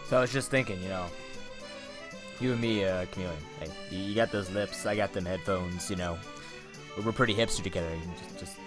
So I was just thinking, you know, you and me, Chameleon. Hey, you got those lips, I got them headphones, you know. We're pretty hipster together. Just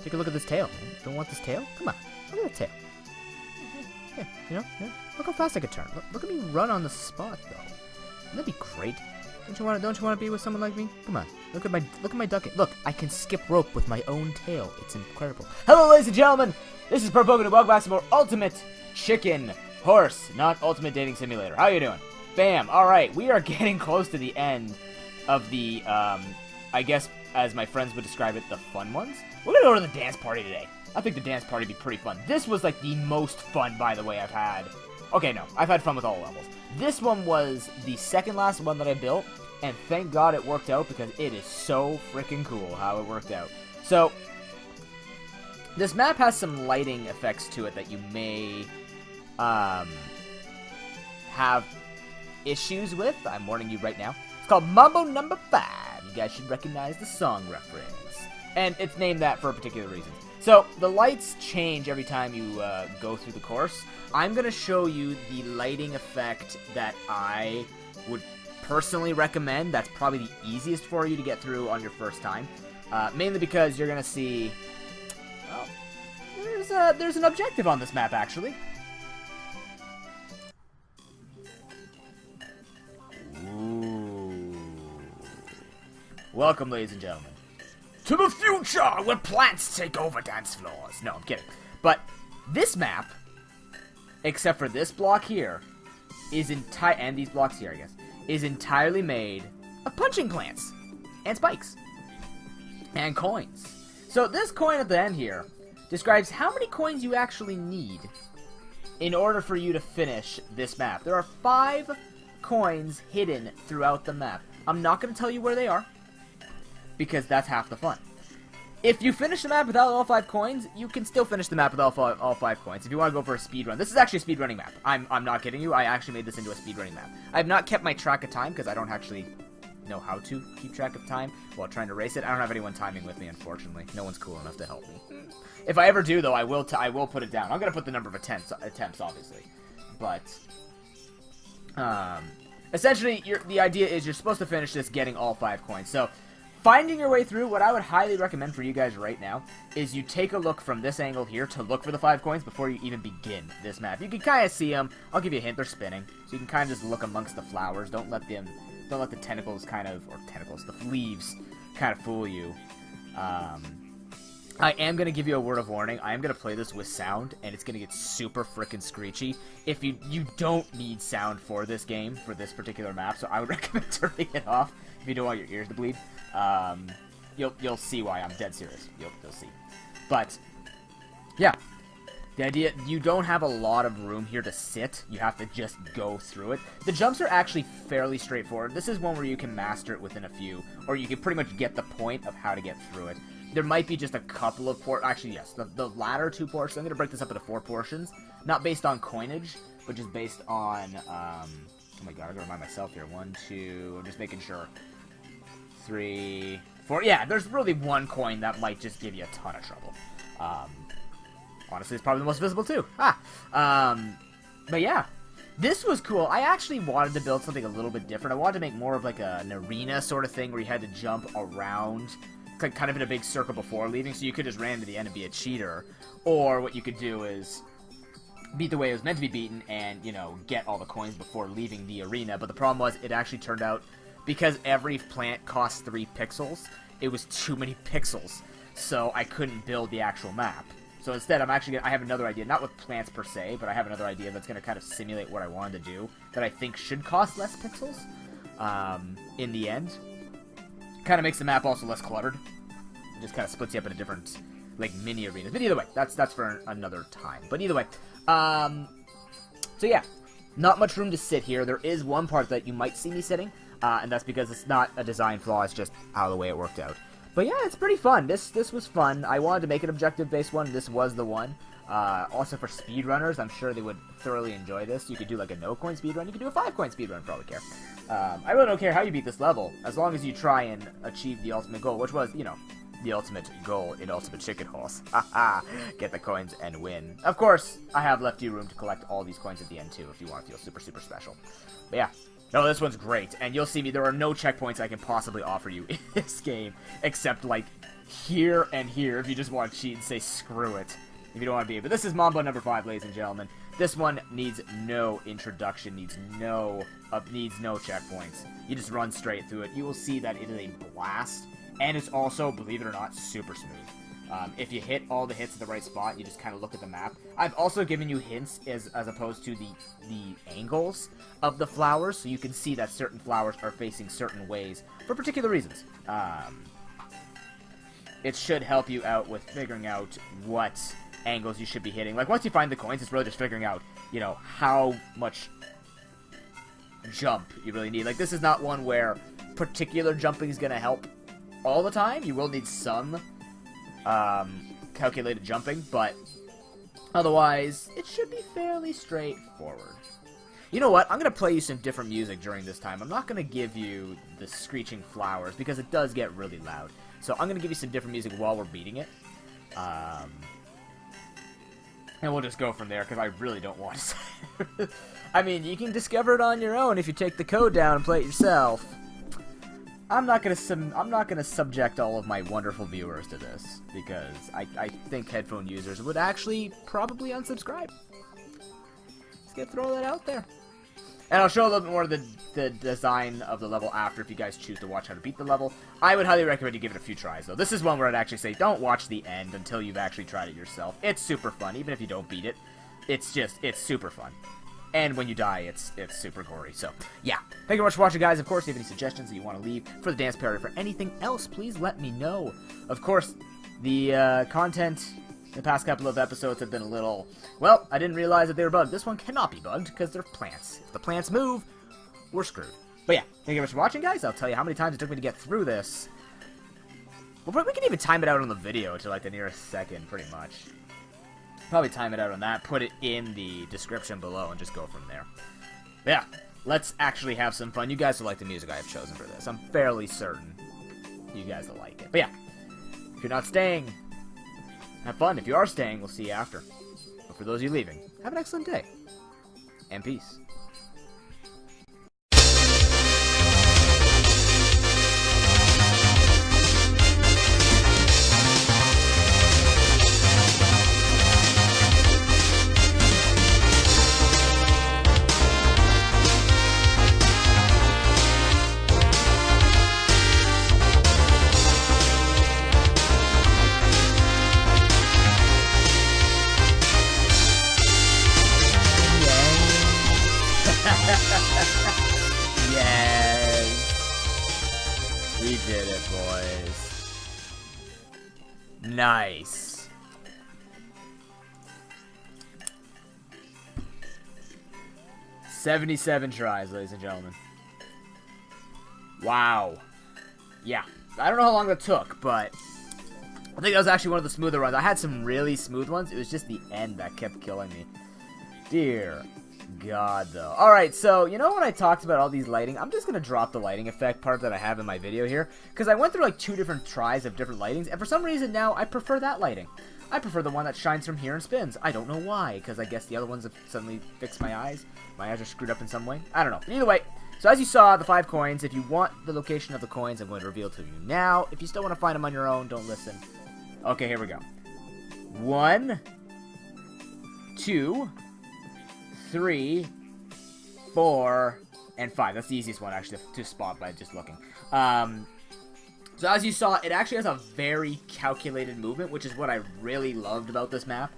take a look at this tail. Man. Don't want this tail? Come on, look at the tail. Yeah, you know, yeah. Look how fast I could turn. Look at me run on the spot, though. That'd be great. Don't you want to be with someone like me? Come on, look at my ducking. Look, I can skip rope with my own tail. It's incredible. Hello, ladies and gentlemen. This is Purpoken, and welcome back to more Ultimate Chicken Horse, not Ultimate Dating Simulator. How you doing? Bam. All right, we are getting close to the end of the, I guess, as my friends would describe it, the fun ones. We're gonna go to the dance party today. I think the dance party would be pretty fun. This was like the most fun, by the way, I've had. Okay, no, I've had fun with all levels. This one was the second last one that I built, and thank God it worked out because it is so freaking cool how it worked out. So, this map has some lighting effects to it that you may have issues with. I'm warning you right now. It's called Mambo number 5. You guys should recognize the song reference. And it's named that for a particular reason. So, the lights change every time you go through the course. I'm going to show you the lighting effect that I would personally recommend. That's probably the easiest for you to get through on your first time. Mainly because you're going to see... Well, there's an objective on this map, actually. Ooh. Welcome, ladies and gentlemen, to the future where plants take over dance floors. No, I'm kidding. But this map, except for this block here, is and these blocks here, I guess, is entirely made of punching plants and spikes and coins. So this coin at the end here describes how many coins you actually need in order for you to finish this map. There are 5 coins hidden throughout the map. I'm not going to tell you where they are, because that's half the fun. If you finish the map without all 5 coins, you can still finish the map with all five coins. If you want to go for a speed run, this is actually a speedrunning map. I'm not kidding you. I actually made this into a speedrunning map. I have not kept my track of time because I don't actually know how to keep track of time while trying to race it. I don't have anyone timing with me, unfortunately. No one's cool enough to help me. If I ever do, though, I will put it down. I'm gonna put the number of attempts, obviously. But essentially, the idea is you're supposed to finish this getting all 5 coins. So, finding your way through, what I would highly recommend for you guys right now is you take a look from this angle here to look for the 5 coins before you even begin this map. You can kind of see them. I'll give you a hint. They're spinning. So you can kind of just look amongst the flowers. Don't let the tentacles the leaves kind of fool you. I am going to give you a word of warning. I am going to play this with sound, and it's going to get super frickin' screechy. If you don't need sound for this game, for this particular map, so I would recommend turning it off if you don't want your ears to bleed. You'll see why. I'm dead serious. You'll see. But yeah, the idea, you don't have a lot of room here to sit. You have to just go through it. The jumps are actually fairly straightforward. This is one where you can master it within a few, or you can pretty much get the point of how to get through it. There might be just a couple of actually, yes, the latter 2 portions. I'm going to break this up into 4 portions. Not based on coinage, but just based on, oh my god, I gotta remind myself here. 1, 2, I'm just making sure. 3, 4. Yeah, there's really 1 coin that might just give you a ton of trouble. Honestly, it's probably the most visible too. But yeah, this was cool. I actually wanted to build something a little bit different. I wanted to make more of like an arena sort of thing where you had to jump around, like kind of in a big circle before leaving, so you could just ran to the end and be a cheater. Or what you could do is beat the way it was meant to be beaten and, you know, get all the coins before leaving the arena. But the problem was, it actually turned out, because every plant costs 3 pixels, it was too many pixels, so I couldn't build the actual map. So instead, I have another idea, not with plants per se, but I have another idea that's going to kind of simulate what I wanted to do, that I think should cost less pixels, in the end. Kind of makes the map also less cluttered. It just kind of splits you up into different, like, mini arenas. But either way, that's for another time. But either way, so yeah, not much room to sit here. There is one part that you might see me sitting, and that's because it's not a design flaw, it's just how the way it worked out. But yeah, it's pretty fun. This was fun. I wanted to make an objective-based one. This was the one. Also for speedrunners, I'm sure they would thoroughly enjoy this. You could do like a no-coin speedrun. You could do a 5-coin speedrun, probably care. I really don't care how you beat this level, as long as you try and achieve the ultimate goal, which was, you know, the ultimate goal in Ultimate Chicken Horse. Haha, get the coins and win. Of course, I have left you room to collect all these coins at the end too, if you want to feel super, super special. But yeah, no, this one's great, and you'll see me, there are no checkpoints I can possibly offer you in this game, except, like, here and here, if you just want to cheat and say screw it, if you don't want to be. But this is Mambo number 5, ladies and gentlemen. This one needs no introduction, needs no checkpoints. You just run straight through it. You will see that it is a blast, and it's also, believe it or not, super smooth. If you hit all the hits at the right spot, you just kind of look at the map. I've also given you hints as opposed to the angles of the flowers, so you can see that certain flowers are facing certain ways for particular reasons. It should help you out with figuring out what angles you should be hitting. Like, once you find the coins, it's really just figuring out, you know, how much jump you really need. Like, this is not one where particular jumping is going to help all the time. You will need some calculated jumping, but otherwise, it should be fairly straightforward. You know what? I'm going to play you some different music during this time. I'm not going to give you the screeching flowers, because it does get really loud. So I'm going to give you some different music while we're beating it. And we'll just go from there, because I really don't want to. I mean, you can discover it on your own if you take the code down and play it yourself. I'm not gonna subject all of my wonderful viewers to this, because I think headphone users would actually probably unsubscribe. Just gonna throw that out there. And I'll show a little bit more of the design of the level after, if you guys choose to watch how to beat the level. I would highly recommend you give it a few tries, though. This is one where I'd actually say don't watch the end until you've actually tried it yourself. It's super fun, even if you don't beat it. It's super fun. And when you die, it's super gory. So, yeah. Thank you very much for watching, guys. Of course, if you have any suggestions that you want to leave for the dance parody, for anything else, please let me know. Of course, the content in the past couple of episodes have been a little... Well, I didn't realize that they were bugged. This one cannot be bugged, because they're plants. If the plants move, we're screwed. But yeah, thank you very much for watching, guys. I'll tell you how many times it took me to get through this. Well, we can even time it out on the video to, like, the nearest second, pretty much. Probably time it out on that, put it in the description below, and just go from there. Yeah, let's actually have some fun. You guys will like the music I have chosen for this. I'm fairly certain you guys will like it. But yeah, if you're not staying, have fun. If you are staying, we'll see you after. But for those of you leaving, have an excellent day. And peace. Yes! We did it, boys. Nice. "77 tries, ladies and gentlemen. Wow. Yeah. I don't know how long that took, but I think that was actually one of the smoother runs. I had some really smooth ones. It was just the end that kept killing me. Dear God, though. Alright, so, you know when I talked about all these lighting? I'm just going to drop the lighting effect part that I have in my video here, because I went through like 2 different tries of different lightings, and for some reason now I prefer that lighting. I prefer the one that shines from here and spins. I don't know why, because I guess the other ones have suddenly fixed my eyes. My eyes are screwed up in some way. I don't know. But either way, so as you saw, the 5 coins, if you want the location of the coins, I'm going to reveal to you now. If you still want to find them on your own, don't listen. Okay, here we go. 1, 2, 3, 4, and 5. That's the easiest one, actually, to spot by just looking. So as you saw, it actually has a very calculated movement, which is what I really loved about this map.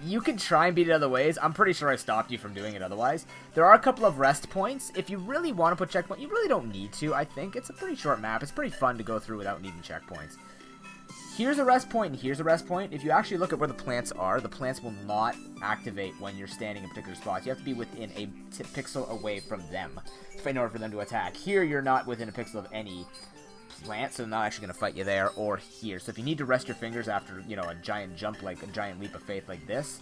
You can try and beat it other ways. I'm pretty sure I stopped you from doing it otherwise. There are a couple of rest points. If you really want to put checkpoints, you really don't need to, I think. It's a pretty short map. It's pretty fun to go through without needing checkpoints. Here's a rest point, and here's a rest point. If you actually look at where the plants are, the plants will not activate when you're standing in particular spots. You have to be within a pixel away from them in order for them to attack. Here, you're not within a pixel of any plant, so they're not actually going to fight you there or here. So if you need to rest your fingers after, you know, a giant jump, like a giant leap of faith like this,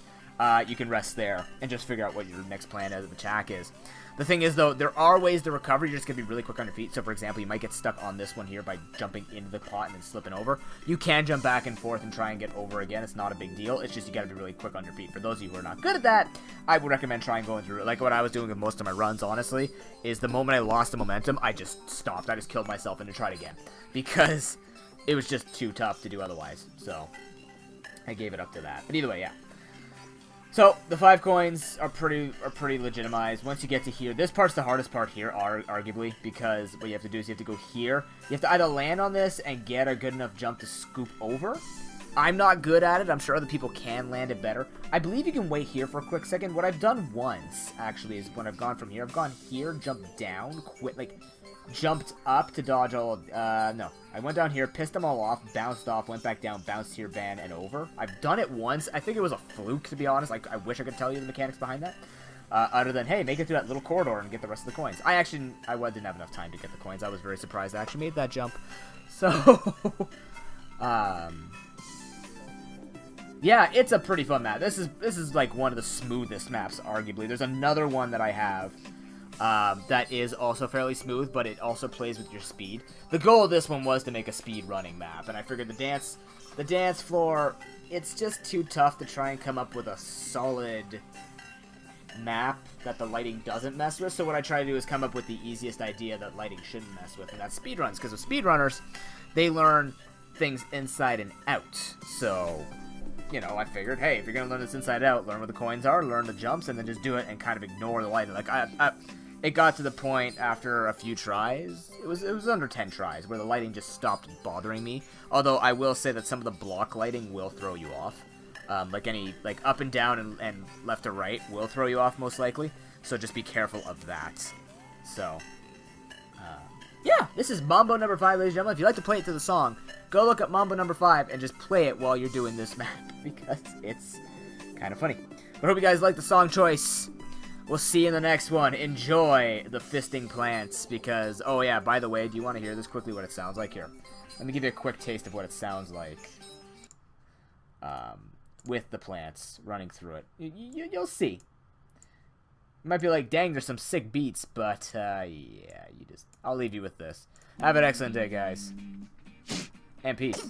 you can rest there and just figure out what your next plan of attack is. The thing is, though, there are ways to recover. You're just going to be really quick on your feet. So, for example, you might get stuck on this one here by jumping into the pot and then slipping over. You can jump back and forth and try and get over again. It's not a big deal. It's just you got to be really quick on your feet. For those of you who are not good at that, I would recommend trying going through it. Like what I was doing with most of my runs, honestly, is the moment I lost the momentum, I just stopped. I just killed myself and then tried again. Because it was just too tough to do otherwise. So, I gave it up to that. But either way, yeah. So, the 5 coins are pretty legitimized. Once you get to here, this part's the hardest part here, arguably, because what you have to do is you have to go here. You have to either land on this and get a good enough jump to scoop over. I'm not good at it. I'm sure other people can land it better. I believe you can wait here for a quick second. What I've done once, actually, is when I've gone from here, I've gone here, jumped down, jumped up to dodge all, no. I went down here, pissed them all off, bounced off, went back down, bounced here, ban, and over. I've done it once. I think it was a fluke, to be honest. I wish I could tell you the mechanics behind that. Other than, hey, make it through that little corridor and get the rest of the coins. I didn't have enough time to get the coins. I was very surprised I actually made that jump. So, yeah, it's a pretty fun map. This is like one of the smoothest maps, arguably. There's another one that I have that is also fairly smooth, but it also plays with your speed. The goal of this one was to make a speed running map, and I figured the dance floor, it's just too tough to try and come up with a solid map that the lighting doesn't mess with. So what I try to do is come up with the easiest idea that lighting shouldn't mess with, and that's speedruns. Because with speedrunners, they learn things inside and out. So, you know, I figured, hey, if you're gonna learn this inside out, learn where the coins are, learn the jumps, and then just do it and kind of ignore the lighting. Like it got to the point after a few tries, it was under 10 tries, where the lighting just stopped bothering me. Although I will say that some of the block lighting will throw you off. Like up and down and left to right will throw you off most likely. So just be careful of that. So, yeah, this is Mambo number 5, ladies and gentlemen. If you like to play it to the song, go look up Mambo number 5 and just play it while you're doing this map, because it's kind of funny. But I hope you guys like the song choice. We'll see you in the next one. Enjoy the fisting plants, because, oh yeah, by the way, do you want to hear this quickly, what it sounds like? Here, let me give you a quick taste of what it sounds like with the plants running through it. You'll see. You might be like, dang, there's some sick beats, but, yeah, I'll leave you with this. Have an excellent day, guys. And peace.